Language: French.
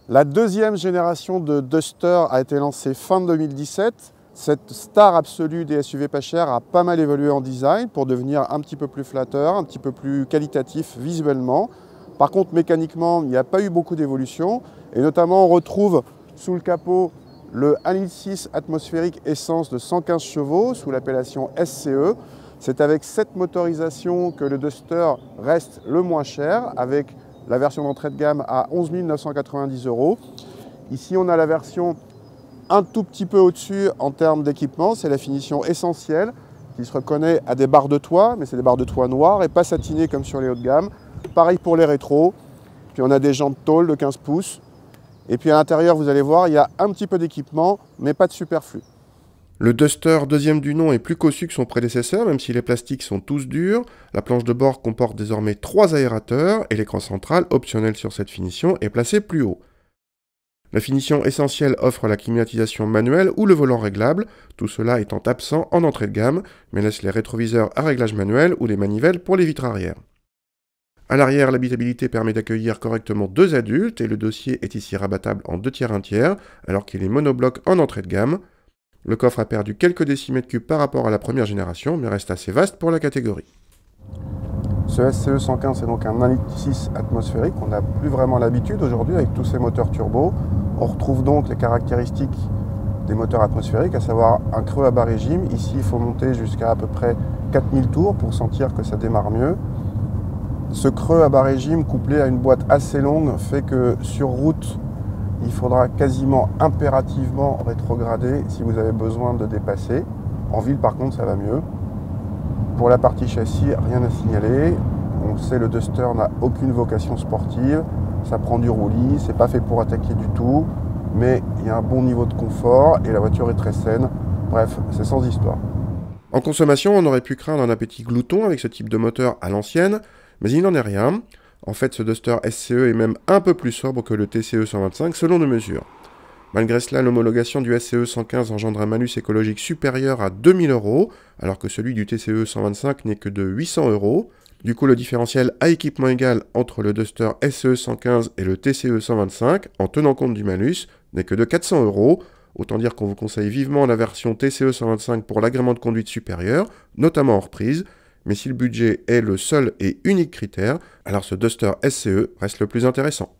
La deuxième génération de Duster a été lancée fin 2017. Cette star absolue des SUV pas chers a pas mal évolué en design pour devenir un petit peu plus flatteur, un petit peu plus qualitatif visuellement. Par contre, mécaniquement, il n'y a pas eu beaucoup d'évolution. Et notamment, on retrouve sous le capot le 1,6 L atmosphérique essence de 115 chevaux sous l'appellation SCE. C'est avec cette motorisation que le Duster reste le moins cher, avec la version d'entrée de gamme à 11 990 €. Ici, on a la version un tout petit peu au-dessus en termes d'équipement, c'est la finition essentielle qui se reconnaît à des barres de toit, mais c'est des barres de toit noires et pas satinées comme sur les hauts de gamme. Pareil pour les rétros, puis on a des jantes tôle de 15 pouces. Et puis à l'intérieur, vous allez voir, il y a un petit peu d'équipement, mais pas de superflu. Le Duster deuxième du nom est plus cossu que son prédécesseur, même si les plastiques sont tous durs. La planche de bord comporte désormais 3 aérateurs et l'écran central, optionnel sur cette finition, est placé plus haut. La finition essentielle offre la climatisation manuelle ou le volant réglable, tout cela étant absent en entrée de gamme, mais laisse les rétroviseurs à réglage manuel ou les manivelles pour les vitres arrière. À l'arrière, l'habitabilité permet d'accueillir correctement 2 adultes et le dossier est ici rabattable en 2 tiers 1 tiers, alors qu'il est monobloc en entrée de gamme. Le coffre a perdu quelques décimètres cubes par rapport à la première génération, mais reste assez vaste pour la catégorie. Ce SCE 115, c'est donc un 1,6 L atmosphérique. On n'a plus vraiment l'habitude aujourd'hui avec tous ces moteurs turbo. On retrouve donc les caractéristiques des moteurs atmosphériques, à savoir un creux à bas régime. Ici, il faut monter jusqu'à peu près 4000 tours pour sentir que ça démarre mieux. Ce creux à bas régime, couplé à une boîte assez longue, fait que sur route, il faudra quasiment impérativement rétrograder si vous avez besoin de dépasser. En ville, par contre, ça va mieux. Pour la partie châssis, rien à signaler. On sait, le Duster n'a aucune vocation sportive. Ça prend du roulis, c'est pas fait pour attaquer du tout. Mais il y a un bon niveau de confort et la voiture est très saine. Bref, c'est sans histoire. En consommation, on aurait pu craindre un appétit glouton avec ce type de moteur à l'ancienne, mais il n'en est rien. En fait, ce Duster SCE est même un peu plus sobre que le TCE 125 selon nos mesures. Malgré cela, l'homologation du SCE 115 engendre un malus écologique supérieur à 2000 €, alors que celui du TCE 125 n'est que de 800 €. Du coup, le différentiel à équipement égal entre le Duster SCE 115 et le TCE 125, en tenant compte du malus, n'est que de 400 €. Autant dire qu'on vous conseille vivement la version TCE 125 pour l'agrément de conduite supérieur, notamment en reprise. Mais si le budget est le seul et unique critère, alors ce Duster SCE reste le plus intéressant.